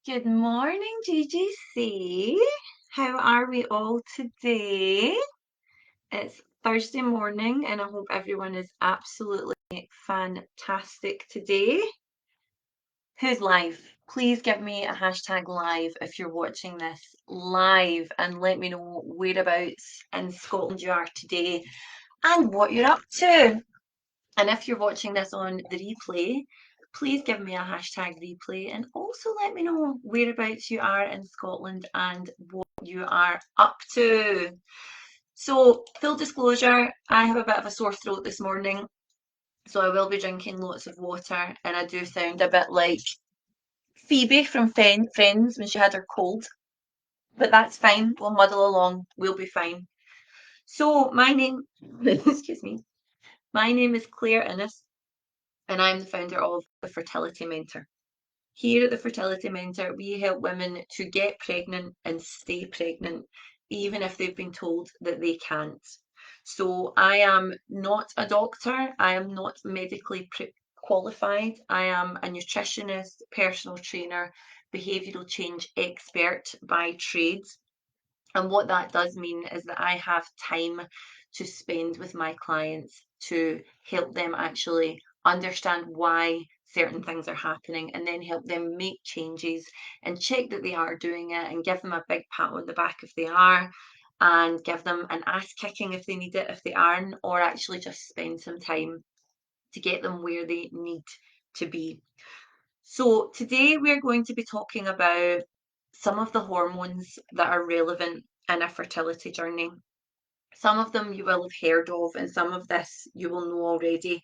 Good morning, GGC. How are we all today? It's Thursday morning, and I hope everyone is absolutely fantastic today. Who's live? Please give me a hashtag live if you're watching this live and let me know whereabouts in Scotland you are today and what you're up to. And if you're watching this on the replay, please give me a hashtag replay and also let me know whereabouts you are in Scotland and what you are up to. So, full disclosure, I have a bit of a sore throat this morning, so I will be drinking lots of water, and I do sound a bit like Phoebe from Friends when she had her cold, but that's fine. We'll muddle along. We'll be fine. So, my name, excuse me, my name is Claire Innes, and I'm the founder of the Fertility Mentor. Here at the Fertility Mentor, we help women to get pregnant and stay pregnant, even if they've been told that they can't. So I am not a doctor, I am not medically qualified, I am a nutritionist, personal trainer, behavioural change expert by trade. And what that does mean is that I have time to spend with my clients to help them actually understand why certain things are happening and then help them make changes and check that they are doing it and give them a big pat on the back if they are and give them an ass kicking if they need it if they aren't, or actually just spend some time to get them where they need to be. So today we're going to be talking about some of the hormones that are relevant in a fertility journey. Some of them you will have heard of, and some of this you will know already.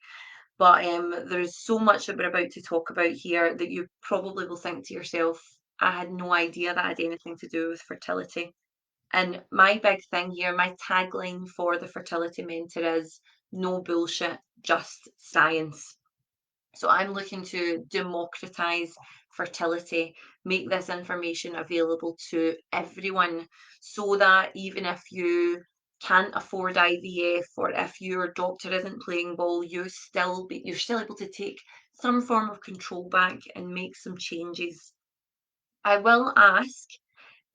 But there's so much that we're about to talk about here that you probably will think to yourself, I had no idea that had anything to do with fertility. And my big thing here, my tagline for the Fertility Mentor is no bullshit, just science. So I'm looking to democratize fertility, make this information available to everyone so that even if you can't afford IVF or if your doctor isn't playing ball, you're still able to take some form of control back and make some changes. I will ask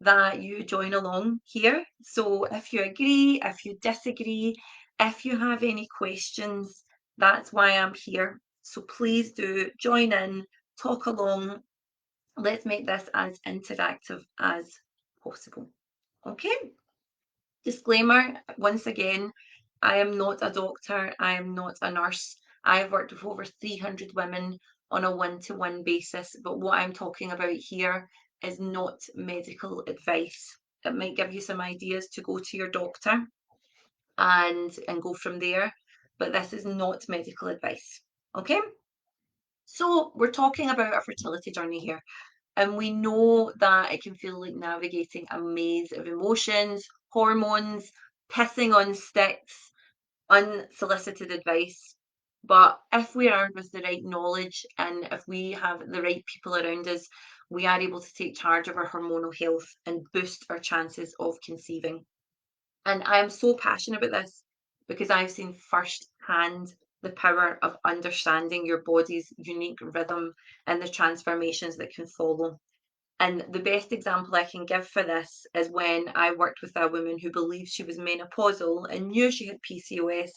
that you join along here. So if you agree, if you disagree, if you have any questions, that's why I'm here. So please do join in, talk along. Let's make this as interactive as possible. Okay. Disclaimer once again, I am not a doctor, I am not a nurse. I have worked with over 300 women on a one-to-one basis, but what I'm talking about here is not medical advice. It might give you some ideas to go to your doctor and go from there, but this is not medical advice. Okay? So we're talking about a fertility journey here. And we know that it can feel like navigating a maze of emotions, hormones, pissing on sticks, unsolicited advice. But if we're armed with the right knowledge and if we have the right people around us, we are able to take charge of our hormonal health and boost our chances of conceiving. And I am so passionate about this because I've seen firsthand the power of understanding your body's unique rhythm and the transformations that can follow. And the best example I can give for this is when I worked with a woman who believed she was menopausal and knew she had PCOS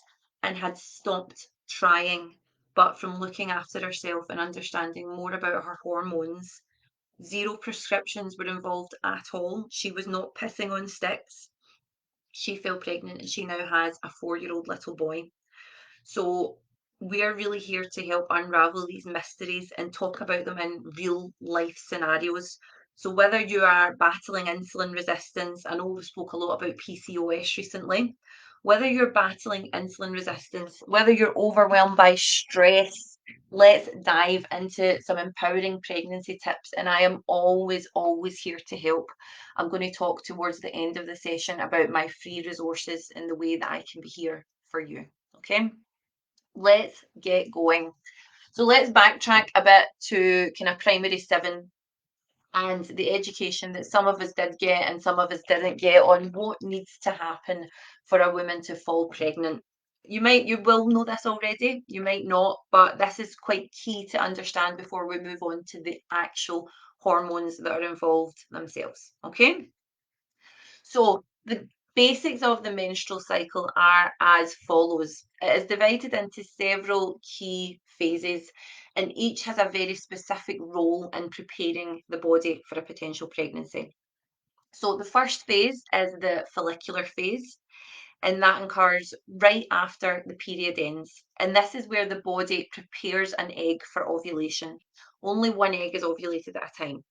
and had stopped trying. But from looking after herself and understanding more about her hormones, zero prescriptions were involved at all. She was not pissing on sticks. She fell pregnant and she now has a 4-year-old little boy. So we're really here to help unravel these mysteries and talk about them in real life scenarios. So whether you are battling insulin resistance, I know we spoke a lot about PCOS recently, whether you're battling insulin resistance, whether you're overwhelmed by stress, let's dive into some empowering pregnancy tips. And I am always, always here to help. I'm going to talk towards the end of the session about my free resources and the way that I can be here for you. Okay? Let's get going. So let's backtrack a bit to kind of primary 7 and the education that some of us did get and some of us didn't get on what needs to happen for a woman to fall pregnant. You will know this already, you might not, but this is quite key to understand before we move on to the actual hormones that are involved themselves. Okay, so the basics of the menstrual cycle are as follows. It is divided into several key phases, and each has a very specific role in preparing the body for a potential pregnancy. So the first phase is the follicular phase, and that occurs right after the period ends. And this is where the body prepares an egg for ovulation. Only one egg is ovulated at a time.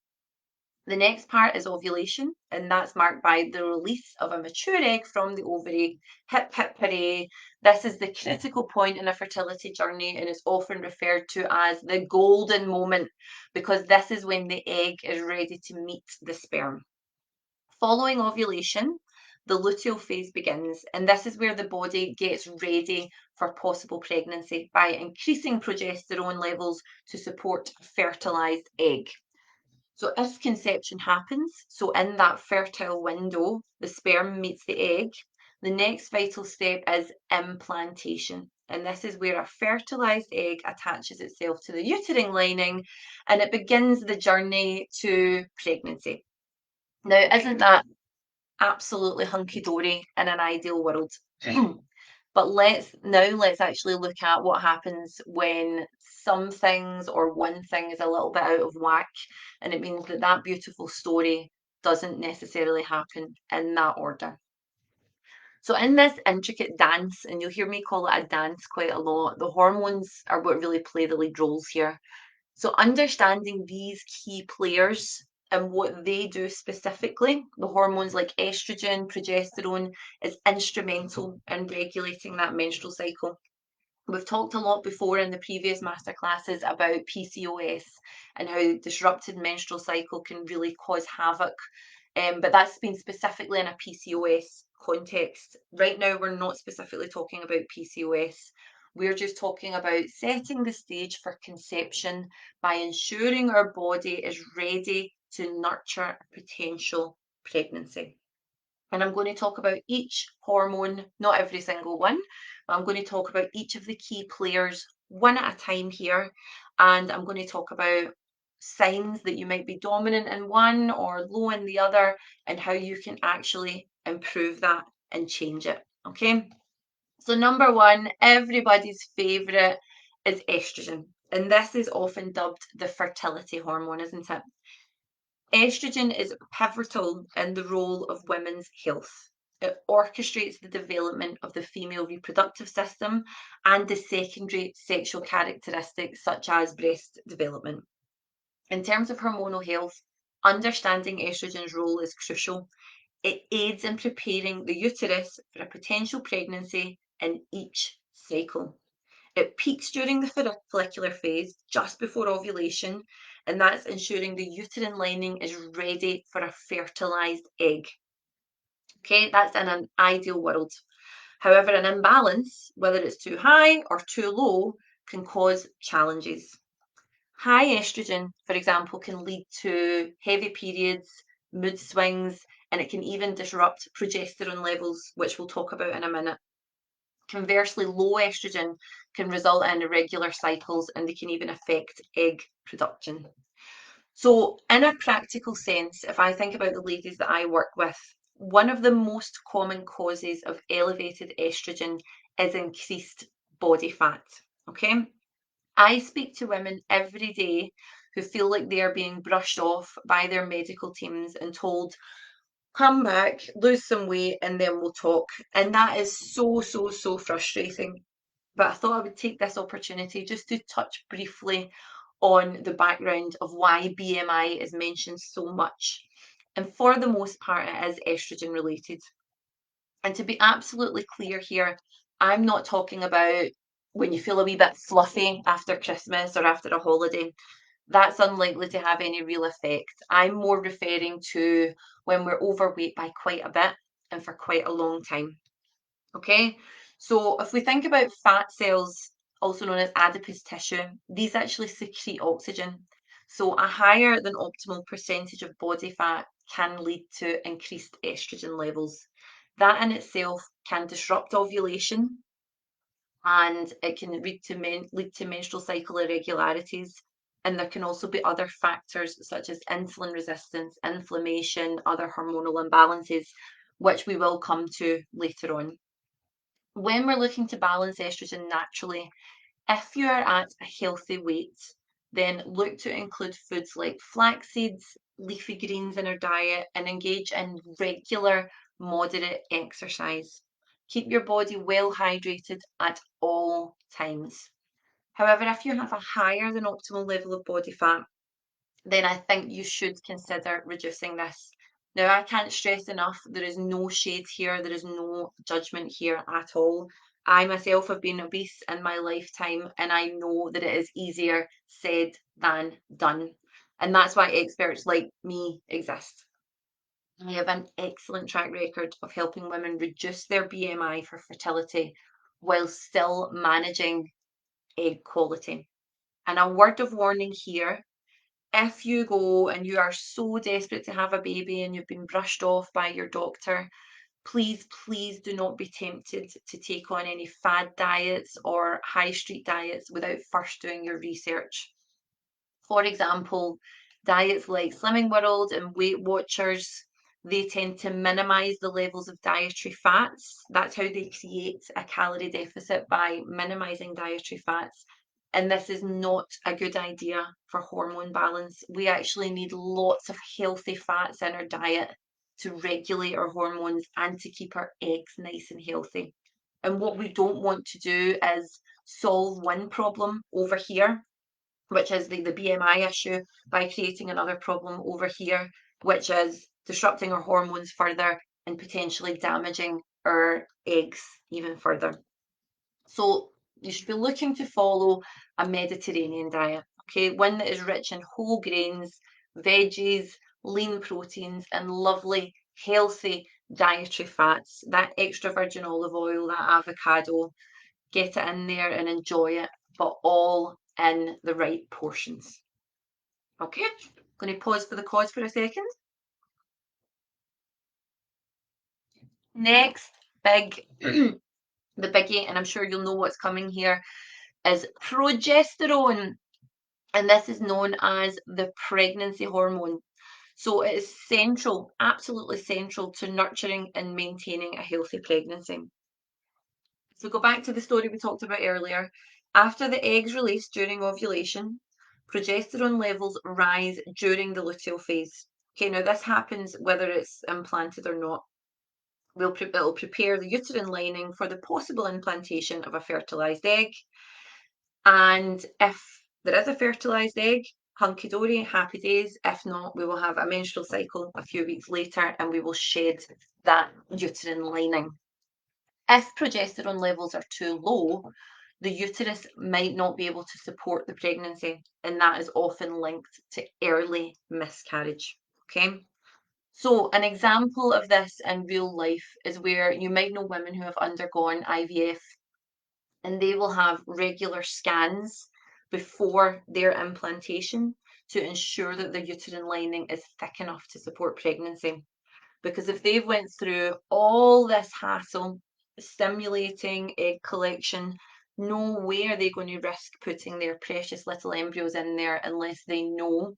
The next part is ovulation, and that's marked by the release of a mature egg from the ovary. Hip, hip, hooray. This is the critical point in a fertility journey and is often referred to as the golden moment because this is when the egg is ready to meet the sperm. Following ovulation, the luteal phase begins, and this is where the body gets ready for possible pregnancy by increasing progesterone levels to support a fertilized egg. So if conception happens, so in that fertile window, the sperm meets the egg, the next vital step is implantation. And this is where a fertilized egg attaches itself to the uterine lining and it begins the journey to pregnancy. Now, isn't that absolutely hunky-dory in an ideal world? But let's actually look at what happens when some things or one thing is a little bit out of whack, and it means that that beautiful story doesn't necessarily happen in that order. So in this intricate dance, and you'll hear me call it a dance quite a lot, the hormones are what really play the lead roles here. So understanding these key players and what they do specifically, the hormones like estrogen, progesterone, is instrumental in regulating that menstrual cycle. We've talked a lot before in the previous masterclasses about PCOS and how disrupted menstrual cycle can really cause havoc. But that's been specifically in a PCOS context. Right now, we're not specifically talking about PCOS. We're just talking about setting the stage for conception by ensuring our body is ready to nurture a potential pregnancy. And I'm going to talk about each hormone, not every single one, but I'm going to talk about each of the key players one at a time here. And I'm going to talk about signs that you might be dominant in one or low in the other, and how you can actually improve that and change it. Okay. So, number one, everybody's favorite is estrogen. And this is often dubbed the fertility hormone, isn't it? Estrogen is pivotal in the role of women's health. It orchestrates the development of the female reproductive system and the secondary sexual characteristics such as breast development. In terms of hormonal health, understanding estrogen's role is crucial. It aids in preparing the uterus for a potential pregnancy in each cycle. It peaks during the follicular phase, just before ovulation, and that's ensuring the uterine lining is ready for a fertilized egg. Okay, that's in an ideal world. However, an imbalance, whether it's too high or too low, can cause challenges. High estrogen, for example, can lead to heavy periods, mood swings, and it can even disrupt progesterone levels, which we'll talk about in a minute. Conversely, low estrogen can result in irregular cycles and they can even affect egg production. So, in a practical sense, if I think about the ladies that I work with, one of the most common causes of elevated estrogen is increased body fat. Okay. I speak to women every day who feel like they are being brushed off by their medical teams and told, come back, lose some weight, and then we'll talk. And that is so, so, so frustrating. But I thought I would take this opportunity just to touch briefly on the background of why BMI is mentioned so much. And for the most part, it is estrogen related. And to be absolutely clear here, I'm not talking about when you feel a wee bit fluffy after Christmas or after a holiday. That's unlikely to have any real effect. I'm more referring to when we're overweight by quite a bit and for quite a long time. Okay, so if we think about fat cells, also known as adipose tissue, these actually secrete oxygen. So a higher than optimal percentage of body fat can lead to increased estrogen levels. That in itself can disrupt ovulation and it can lead to menstrual cycle irregularities. And there can also be other factors such as insulin resistance, inflammation, other hormonal imbalances, which we will come to later on. When we're looking to balance estrogen naturally, if you are at a healthy weight, then look to include foods like flax seeds, leafy greens in our diet, and engage in regular, moderate exercise. Keep your body well hydrated at all times. However, if you have a higher than optimal level of body fat, then I think you should consider reducing this. Now, I can't stress enough, there is no shade here, there is no judgment here at all. I myself have been obese in my lifetime, and I know that it is easier said than done. And that's why experts like me exist. I have an excellent track record of helping women reduce their BMI for fertility while still managing egg quality. And a word of warning here, if you go and you are so desperate to have a baby and you've been brushed off by your doctor, please, please do not be tempted to take on any fad diets or high street diets without first doing your research. For example, diets like Slimming World and Weight Watchers, they tend to minimize the levels of dietary fats. That's how they create a calorie deficit, by minimizing dietary fats. And this is not a good idea for hormone balance. We actually need lots of healthy fats in our diet to regulate our hormones and to keep our eggs nice and healthy. And what we don't want to do is solve one problem over here, which is the BMI issue, by creating another problem over here, which is disrupting our hormones further and potentially damaging our eggs even further. So you should be looking to follow a Mediterranean diet, okay? One that is rich in whole grains, veggies, lean proteins, and lovely, healthy dietary fats. That extra virgin olive oil, that avocado, get it in there and enjoy it, but all in the right portions. Okay, going to pause for the cause for a second. Next big, the biggie, and I'm sure you'll know what's coming here, is progesterone. And this is known as the pregnancy hormone. So it is central, absolutely central to nurturing and maintaining a healthy pregnancy. So go back to the story we talked about earlier. After the eggs release during ovulation, progesterone levels rise during the luteal phase. Okay, now this happens whether it's implanted or not. It'll prepare the uterine lining for the possible implantation of a fertilized egg. And if there is a fertilized egg, hunky dory, happy days. If not, we will have a menstrual cycle a few weeks later and we will shed that uterine lining. If progesterone levels are too low, the uterus might not be able to support the pregnancy, and that is often linked to early miscarriage. Okay. So, an example of this in real life is where you might know women who have undergone IVF, and they will have regular scans before their implantation to ensure that their uterine lining is thick enough to support pregnancy. Because if they've went through all this hassle, stimulating egg collection, no way are they going to risk putting their precious little embryos in there unless they know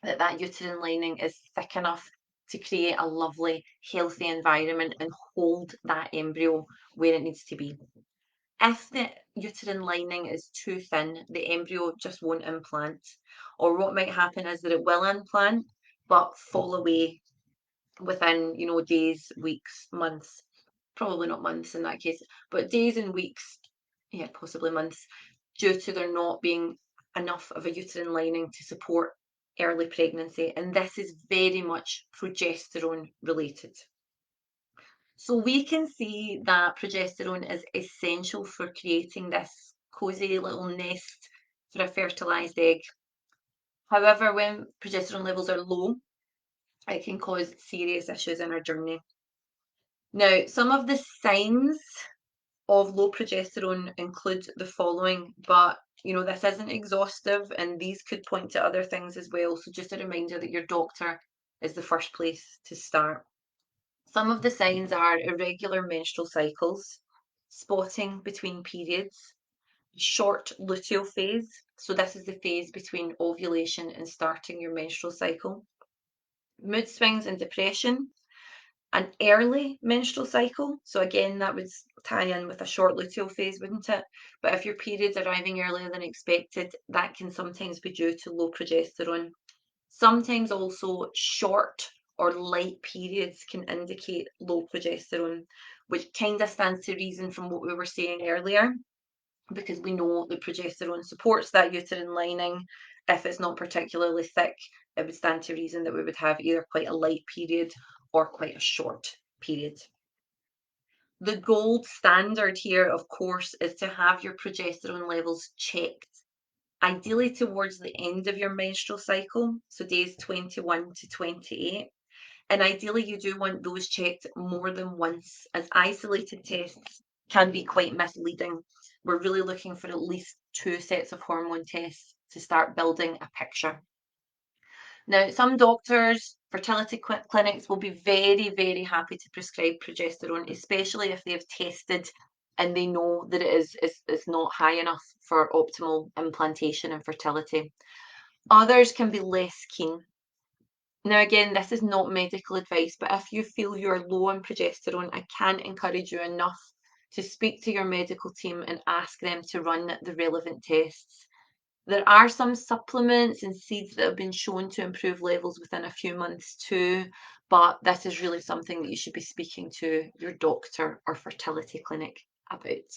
that that uterine lining is thick enough to create a lovely, healthy environment and hold that embryo where it needs to be. If the uterine lining is too thin, the embryo just won't implant. Or what might happen is that it will implant, but fall away within, days, weeks, months. Probably not months in that case, but days and weeks, yeah, possibly months, due to there not being enough of a uterine lining to support early pregnancy. And this is very much progesterone related. So we can see that progesterone is essential for creating this cozy little nest for a fertilized egg. However, when progesterone levels are low, it can cause serious issues in our journey. Now, some of the signs of low progesterone include the following, but this isn't exhaustive and these could point to other things as well. So just a reminder that your doctor is the first place to start. Some of the signs are irregular menstrual cycles, spotting between periods, short luteal phase. So this is the phase between ovulation and starting your menstrual cycle. Mood swings and depression, an early menstrual cycle. So again, that would tie in with a short luteal phase, wouldn't it? But if your period's arriving earlier than expected, that can sometimes be due to low progesterone. Sometimes also short or light periods can indicate low progesterone, which kind of stands to reason from what we were saying earlier, because we know the progesterone supports that uterine lining. If it's not particularly thick, it would stand to reason that we would have either quite a light period or quite a short period. The gold standard here, of course, is to have your progesterone levels checked, ideally towards the end of your menstrual cycle, so days 21 to 28. And ideally, you do want those checked more than once, as isolated tests can be quite misleading. We're really looking for at least 2 sets of hormone tests to start building a picture. Now, some doctors, fertility clinics will be very, very happy to prescribe progesterone, especially if they have tested and they know that it's not high enough for optimal implantation and fertility. Others can be less keen. Now, again, this is not medical advice, but if you feel you're low on progesterone, I can encourage you enough to speak to your medical team and ask them to run the relevant tests. There are some supplements and seeds that have been shown to improve levels within a few months too, but this is really something that you should be speaking to your doctor or fertility clinic about.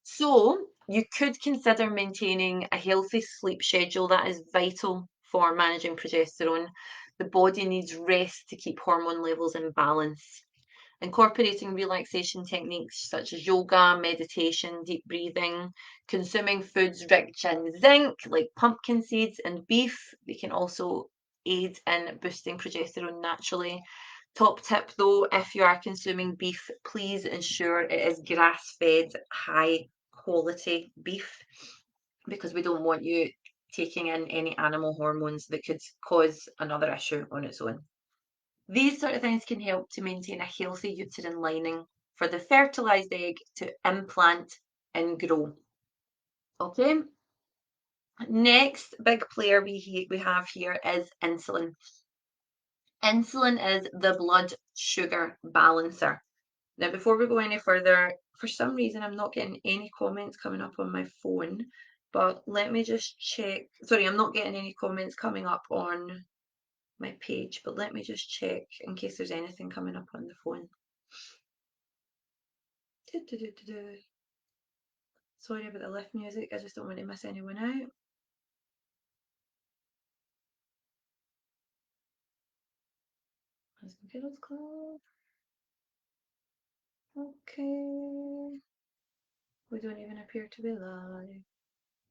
So you could consider maintaining a healthy sleep schedule. That is vital for managing progesterone. The body needs rest to keep hormone levels in balance. Incorporating relaxation techniques such as yoga, meditation, deep breathing, consuming foods rich in zinc like pumpkin seeds and beef, they can also aid in boosting progesterone naturally. Top tip though, if you are consuming beef, please ensure it is grass-fed, high quality beef, because we don't want you taking in any animal hormones that could cause another issue on its own. These sort of things can help to maintain a healthy uterine lining for the fertilized egg to implant and grow. Okay. Next big player we have here is insulin. Insulin is the blood sugar balancer. Now, before we go any further, for some reason I'm not getting any comments coming up on my phone, but let me just check. Sorry, I'm not getting any comments coming up on my page, but let me just check in case there's anything coming up on the phone. Sorry about the lift music, I just don't want to miss anyone out. Has computers closed? Okay. We don't even appear to be live.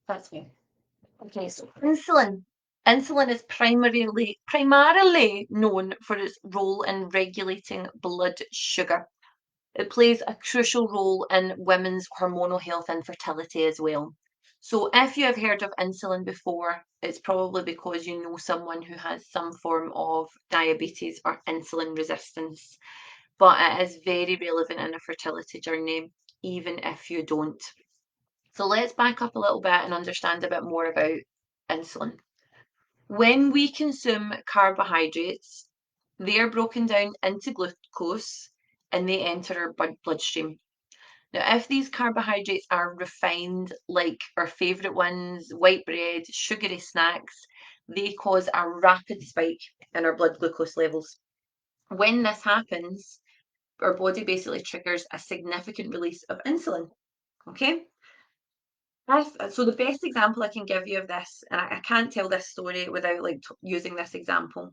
That's me. Okay, so insulin. Insulin is primarily known for its role in regulating blood sugar. It plays a crucial role in women's hormonal health and fertility as well. So if you have heard of insulin before, it's probably because you know someone who has some form of diabetes or insulin resistance. But it is very relevant in a fertility journey, even if you don't. So let's back up a little bit and understand a bit more about insulin. When we consume carbohydrates, they are broken down into glucose and they enter our bloodstream. Now, if these carbohydrates are refined, like our favourite ones, white bread, sugary snacks, they cause a rapid spike in our blood glucose levels. When this happens, our body basically triggers a significant release of insulin. Okay? So the best example I can give you of this, and I can't tell this story without like using this example.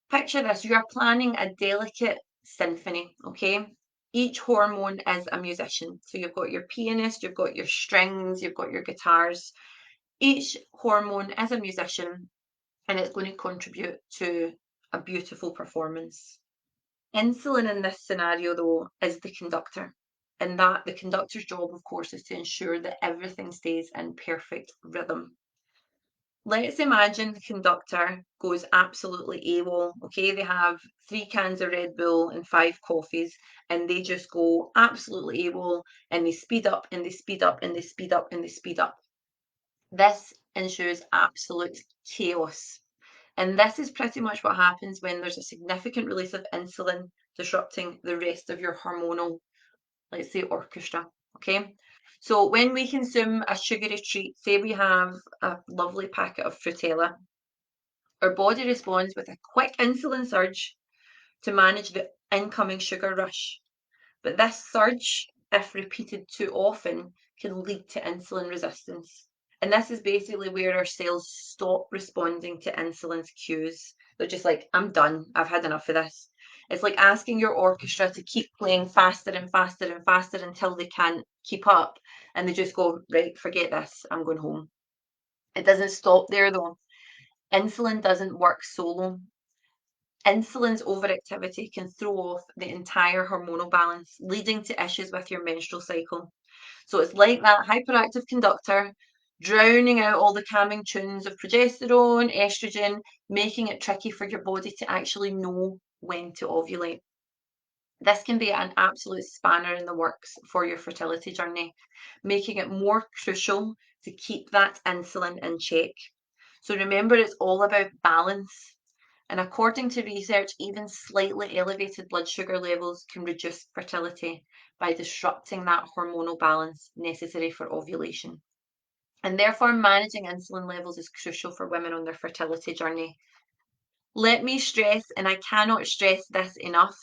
Picture this, you are planning a delicate symphony, okay? Each hormone is a musician. So you've got your pianist, you've got your strings, you've got your guitars. Each hormone is a musician and it's going to contribute to a beautiful performance. Insulin in this scenario, though, is the conductor. And that the conductor's job, of course, is to ensure that everything stays in perfect rhythm. let's imagine the conductor goes absolutely AWOL, okay? They have 3 cans of Red Bull and 5 coffees, and they just go absolutely AWOL, and they speed up and they speed up and they speed up and they speed up. This ensures absolute chaos. And this is pretty much what happens when there's a significant release of insulin disrupting the rest of your hormonal, let's say, orchestra. Okay. So when we consume a sugary treat, say we have a lovely packet of Frutella, our body responds with a quick insulin surge to manage the incoming sugar rush. But this surge, if repeated too often, can lead to insulin resistance. And this is basically where our cells stop responding to insulin's cues. They're just like, I'm done. I've had enough of this. It's like asking your orchestra to keep playing faster and faster and faster until they can't keep up. And they just go, right, forget this. I'm going home. It doesn't stop there though. Insulin doesn't work solo. Insulin's overactivity can throw off the entire hormonal balance, leading to issues with your menstrual cycle. So it's like that hyperactive conductor drowning out all the calming tunes of progesterone, estrogen, making it tricky for your body to actually know when to ovulate. This can be an absolute spanner in the works for your fertility journey, making it more crucial to keep that insulin in check. So remember, it's all about balance. And according to research, even slightly elevated blood sugar levels can reduce fertility by disrupting that hormonal balance necessary for ovulation. And therefore, managing insulin levels is crucial for women on their fertility journey. Let me stress, and I cannot stress this enough,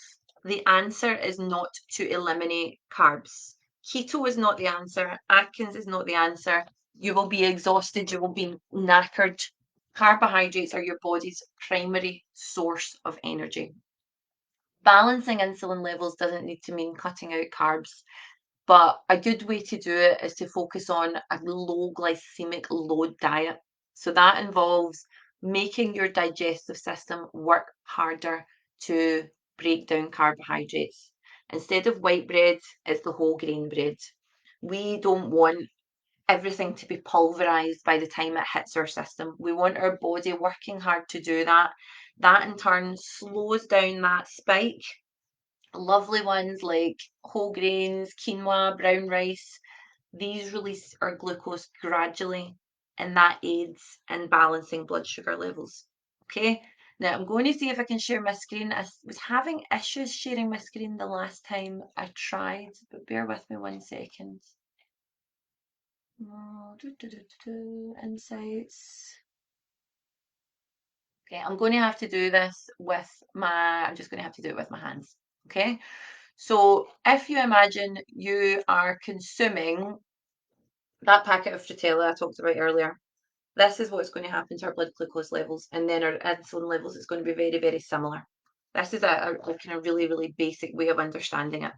the answer is not to eliminate carbs. Keto is not the answer. Atkins is not the answer. You will be exhausted. You will be knackered. Carbohydrates are your body's primary source of energy. Balancing insulin levels doesn't need to mean cutting out carbs, but a good way to do it is to focus on a low glycemic load diet. So that involves making your digestive system work harder to break down carbohydrates. Instead of white bread, it's the whole grain bread. We don't want everything to be pulverized by the time it hits our system. We want our body working hard to do that. That in turn slows down that spike. Lovely ones like whole grains, quinoa, brown rice, these release our glucose gradually, and that aids in balancing blood sugar levels. Okay, now I'm going to see if I can share my screen. I was having issues sharing my screen the last time I tried, but bear with me 1 second. Insights. Okay, I'm going to have to do this with I'm just going to have to do it with my hands. Okay, so if you imagine you are consuming that packet of Frutella I talked about earlier, this is what's going to happen to our blood glucose levels, and then our insulin levels is going to be very, very similar. This is a kind of really, really basic way of understanding it.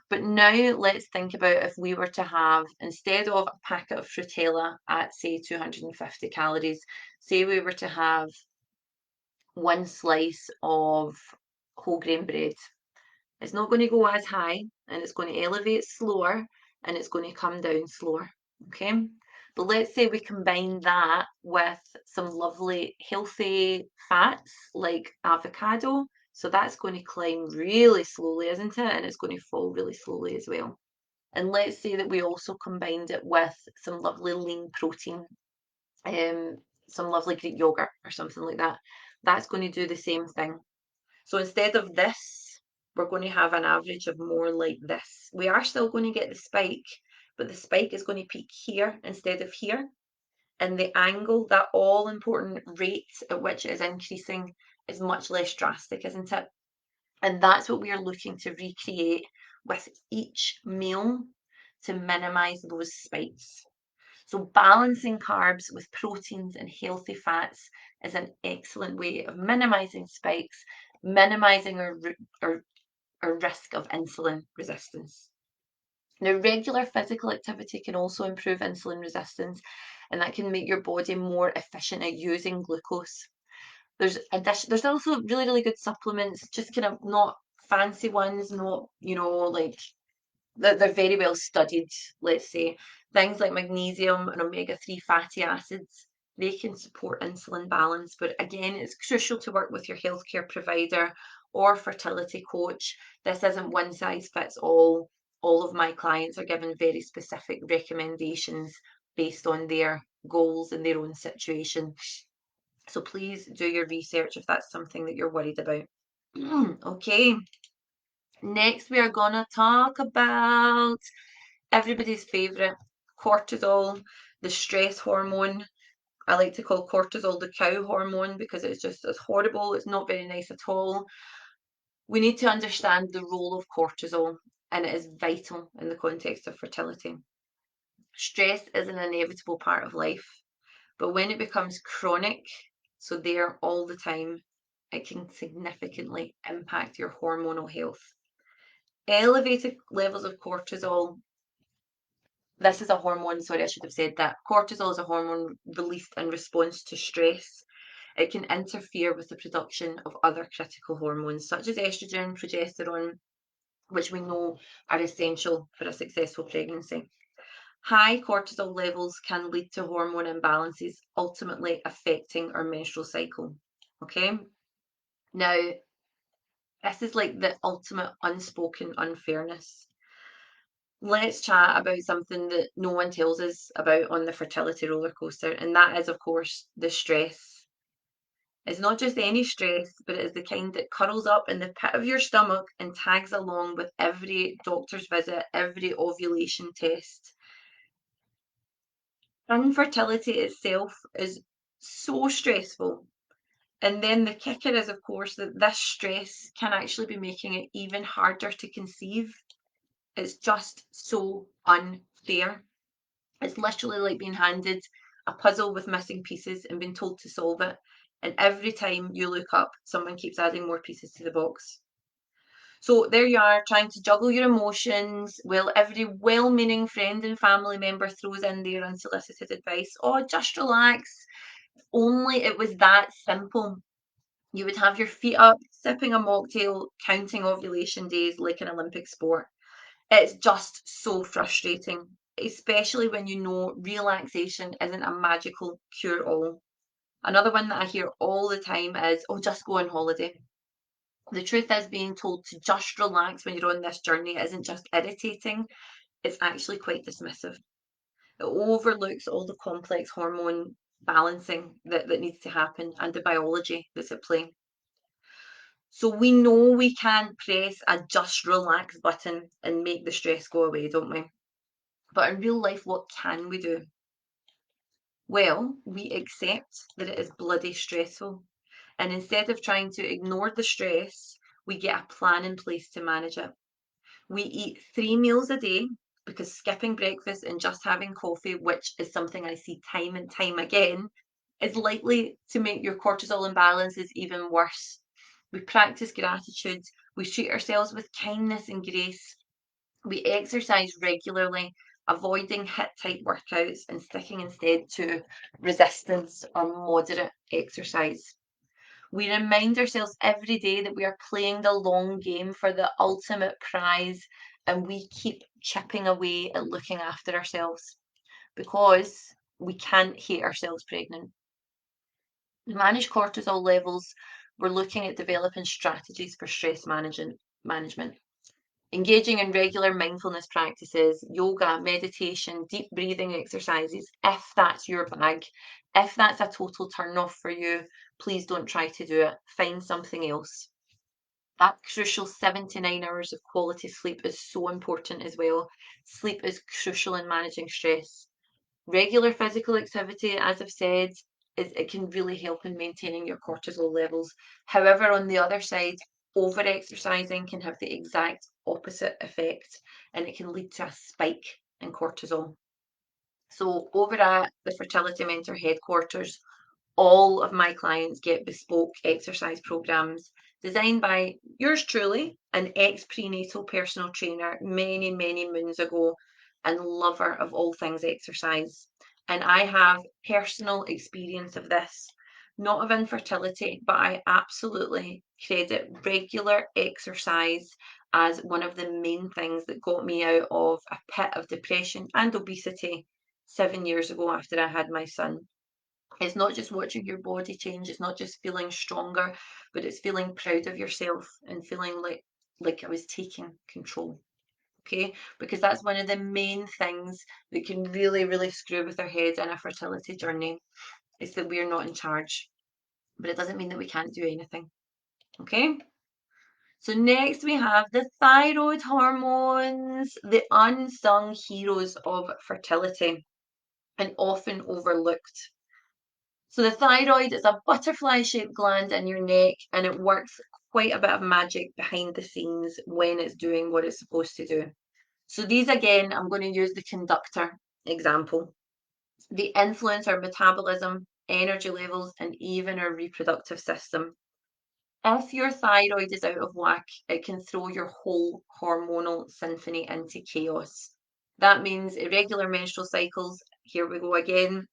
But now let's think about if we were to have, instead of a packet of Frutella at say 250 calories, say we were to have 1 slice of whole grain bread. It's not going to go as high, and it's going to elevate slower, and it's going to come down slower. Okay, but let's say we combine that with some lovely healthy fats like avocado. So that's going to climb really slowly, isn't it? And it's going to fall really slowly as well. And let's say that we also combined it with some lovely lean protein, um, some lovely Greek yogurt or something like that. That's going to do the same thing. So instead of this, we're going to have an average of more like this. We are still going to get the spike, but the spike is going to peak here instead of here. And the angle, that all important rate at which it is increasing, is much less drastic, isn't it? And that's what we are looking to recreate with each meal to minimize those spikes. So balancing carbs with proteins and healthy fats is an excellent way of minimizing spikes, minimizing our risk of insulin resistance. Now, regular physical activity can also improve insulin resistance, and that can make your body more efficient at using glucose. There's also really, really good supplements, just kind of not fancy ones, not, like they're very well studied, let's say. Things like magnesium and omega-3 fatty acids. They can support insulin balance, but again, it's crucial to work with your healthcare provider or fertility coach. This isn't one size fits all. All of my clients are given very specific recommendations based on their goals and their own situation. So please do your research if that's something that you're worried about. Okay, next we are gonna talk about everybody's favorite, cortisol, the stress hormone. I like to call cortisol the cow hormone because it's horrible. It's not very nice at all. We need to understand the role of cortisol, and it is vital in the context of fertility. Stress is an inevitable part of life, but when it becomes chronic, so there all the time, it can significantly impact your hormonal health. Elevated levels of cortisol, this is a hormone, sorry, I should have said that. Cortisol is a hormone released in response to stress. It can interfere with the production of other critical hormones, such as estrogen, progesterone, which we know are essential for a successful pregnancy. High cortisol levels can lead to hormone imbalances, ultimately affecting our menstrual cycle. Okay? Now, this is like the ultimate unspoken unfairness. Let's chat about something that no one tells us about on the fertility roller coaster, and that is, of course, the stress. It's not just any stress, but it is the kind that curls up in the pit of your stomach and tags along with every doctor's visit, every ovulation test. Infertility itself is so stressful. And then the kicker is, of course, that this stress can actually be making it even harder to conceive. It's just so unfair. It's literally like being handed a puzzle with missing pieces and being told to solve it. And every time you look up, someone keeps adding more pieces to the box. So there you are, trying to juggle your emotions while every well meaning friend and family member throws in their unsolicited advice. Oh, just relax. Only it was that simple. You would have your feet up, sipping a mocktail, counting ovulation days like an Olympic sport. It's just so frustrating, especially when you know relaxation isn't a magical cure all. Another one that I hear all the time is, oh, just go on holiday. The truth is, being told to just relax when you're on this journey isn't just irritating, it's actually quite dismissive. It overlooks all the complex hormone balancing that needs to happen and the biology that's at play. So we know we can't press a just relax button and make the stress go away, don't we? But in real life, what can we do? Well, we accept that it is bloody stressful. And instead of trying to ignore the stress, we get a plan in place to manage it. We eat 3 meals a day because skipping breakfast and just having coffee, which is something I see time and time again, is likely to make your cortisol imbalances even worse. We practice gratitude, we treat ourselves with kindness and grace, we exercise regularly, avoiding HIIT type workouts and sticking instead to resistance or moderate exercise. We remind ourselves every day that we are playing the long game for the ultimate prize, and we keep chipping away at looking after ourselves because we can't hate ourselves pregnant. To manage cortisol levels, we're looking at developing strategies for stress management. Engaging in regular mindfulness practices, yoga, meditation, deep breathing exercises, if that's your bag. If that's a total turn off for you, please don't try to do it. Find something else. That crucial 7 to 9 hours of quality sleep is so important as well. Sleep is crucial in managing stress. Regular physical activity, as I've said, it can really help in maintaining your cortisol levels. However, on the other side, over exercising can have the exact opposite effect and it can lead to a spike in cortisol. So, over at the Fertility Mentor headquarters, all of my clients get bespoke exercise programs designed by yours truly, an ex prenatal personal trainer many, many moons ago, and lover of all things exercise. And I have personal experience of this, not of infertility, but I absolutely credit regular exercise as one of the main things that got me out of a pit of depression and obesity 7 years ago after I had my son. It's not just watching your body change, it's not just feeling stronger, but it's feeling proud of yourself and feeling like I was taking control. Okay, because that's one of the main things that can really, really screw with our heads in a fertility journey, is that we're not in charge. But it doesn't mean that we can't do anything. Okay, so next we have the thyroid hormones, the unsung heroes of fertility and often overlooked. So the thyroid is a butterfly-shaped gland in your neck, and it works quite a bit of magic behind the scenes when it's doing what it's supposed to do. So these again, I'm going to use the conductor example. They influence our metabolism, energy levels, and even our reproductive system. If your thyroid is out of whack, it can throw your whole hormonal symphony into chaos. That means irregular menstrual cycles, here we go again,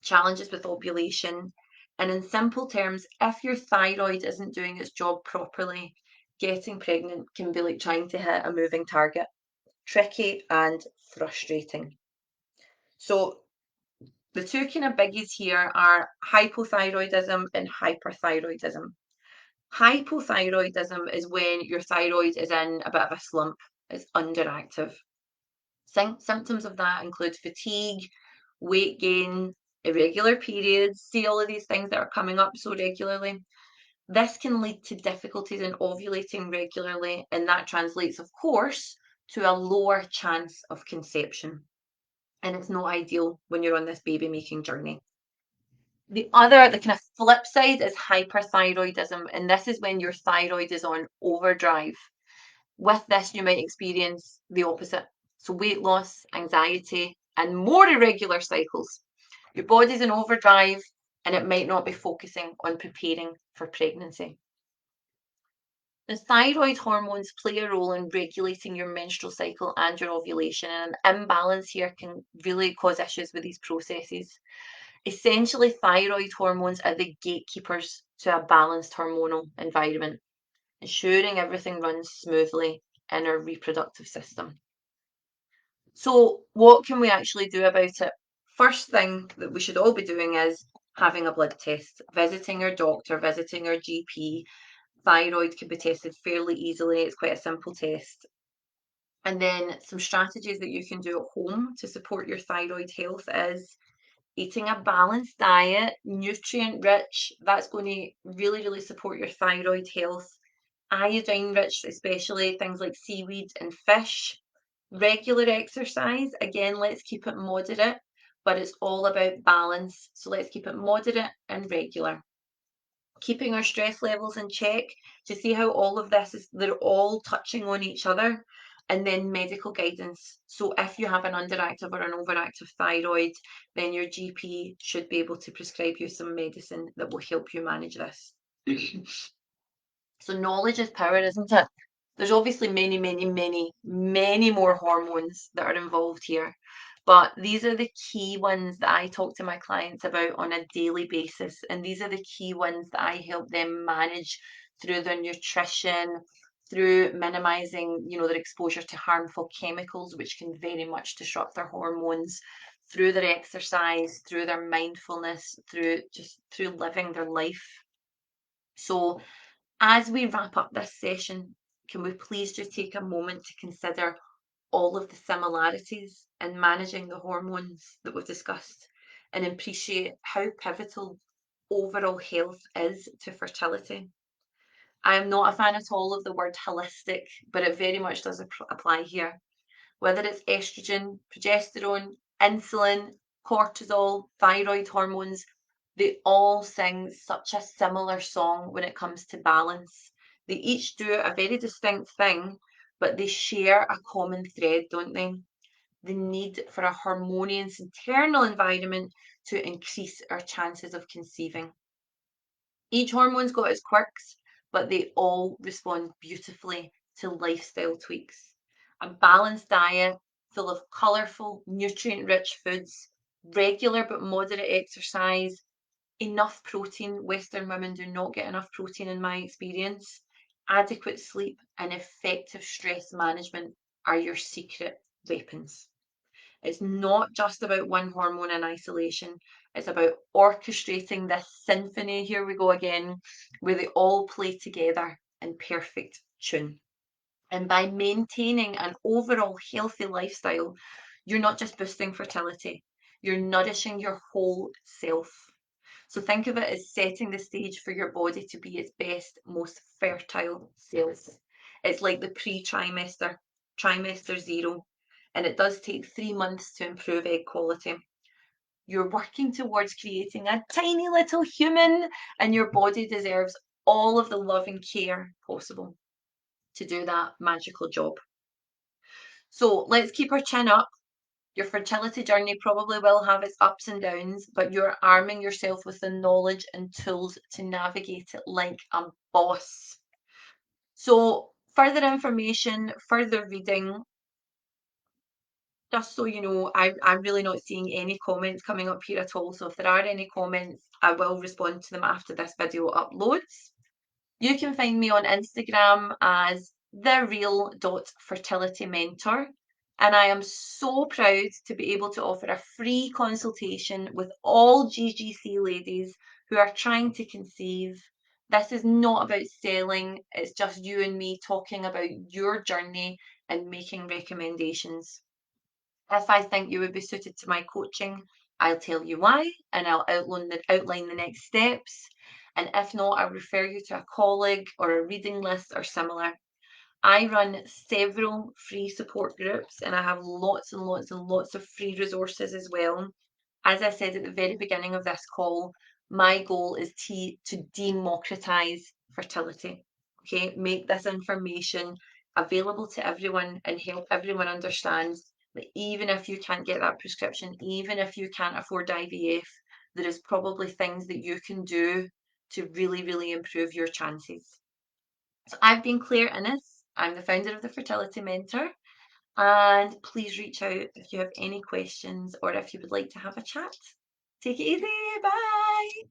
challenges with ovulation. And in simple terms, if your thyroid isn't doing its job properly, getting pregnant can be like trying to hit a moving target. Tricky and frustrating. So the two kind of biggies here are hypothyroidism and hyperthyroidism. Hypothyroidism is when your thyroid is in a bit of a slump, it's underactive. Symptoms of that include fatigue, weight gain, irregular periods. See all of these things that are coming up so regularly. This can lead to difficulties in ovulating regularly, and that translates, of course, to a lower chance of conception. And it's not ideal when you're on this baby making journey. The kind of flip side is hyperthyroidism, and this is when your thyroid is on overdrive. With this, you might experience the opposite. So, weight loss, anxiety, and more irregular cycles. Your body's in overdrive and it might not be focusing on preparing for pregnancy. The thyroid hormones play a role in regulating your menstrual cycle and your ovulation, and an imbalance here can really cause issues with these processes. Essentially, thyroid hormones are the gatekeepers to a balanced hormonal environment, ensuring everything runs smoothly in our reproductive system. So, what can we actually do about it? First thing that we should all be doing is having a blood test, visiting our doctor, visiting our GP. Thyroid can be tested fairly easily, it's quite a simple test. And then some strategies that you can do at home to support your thyroid health is eating a balanced diet, nutrient rich. That's going to really, really support your thyroid health. Iodine rich, especially things like seaweed and fish. Regular exercise, again, let's keep it moderate, but it's all about balance. So let's keep it moderate and regular. Keeping our stress levels in check, to see how all of this is, they're all touching on each other. And then medical guidance. So if you have an underactive or an overactive thyroid, then your GP should be able to prescribe you some medicine that will help you manage this. So knowledge is power, isn't it? There's obviously many, many, many, many more hormones that are involved here. But these are the key ones that I talk to my clients about on a daily basis. And these are the key ones that I help them manage through their nutrition, through minimizing, their exposure to harmful chemicals, which can very much disrupt their hormones, through their exercise, through their mindfulness, through living their life. So as we wrap up this session, can we please just take a moment to consider all of the similarities in managing the hormones that we've discussed and appreciate how pivotal overall health is to fertility? I am not a fan at all of the word holistic, but it very much does apply here. Whether it's estrogen, progesterone, insulin, cortisol, thyroid hormones, they all sing such a similar song when it comes to balance. They each do a very distinct thing, but they share a common thread, don't they? The need for a harmonious internal environment to increase our chances of conceiving. Each hormone's got its quirks, but they all respond beautifully to lifestyle tweaks. A balanced diet full of colourful, nutrient rich foods, regular but moderate exercise, enough protein. Western women do not get enough protein in my experience. Adequate sleep and effective stress management are your secret weapons. It's not just about one hormone in isolation. It's about orchestrating this symphony, here we go again, where they all play together in perfect tune. And by maintaining an overall healthy lifestyle, you're not just boosting fertility, you're nourishing your whole self. So think of it as setting the stage for your body to be its best, most fertile self. It's like the pre-trimester, trimester zero, and it does take 3 months to improve egg quality. You're working towards creating a tiny little human, and your body deserves all of the love and care possible to do that magical job. So let's keep our chin up. Your fertility journey probably will have its ups and downs, but you're arming yourself with the knowledge and tools to navigate it like a boss. So, further information, further reading, just so you know, I'm really not seeing any comments coming up here at all. So, if there are any comments, I will respond to them after this video uploads. You can find me on Instagram as thereal.fertilitymentor. And I am so proud to be able to offer a free consultation with all GGC ladies who are trying to conceive. This is not about selling, it's just you and me talking about your journey and making recommendations. If I think you would be suited to my coaching, I'll tell you why and I'll outline the next steps. And if not, I'll refer you to a colleague or a reading list or similar. I run several free support groups and I have lots and lots and lots of free resources as well. As I said at the very beginning of this call, my goal is to democratize fertility. Okay, make this information available to everyone and help everyone understand that even if you can't get that prescription, even if you can't afford IVF, there is probably things that you can do to really, really improve your chances. So I've been Claire Innes. I'm the founder of the Fertility Mentor. And please reach out if you have any questions or if you would like to have a chat. Take it easy. Bye.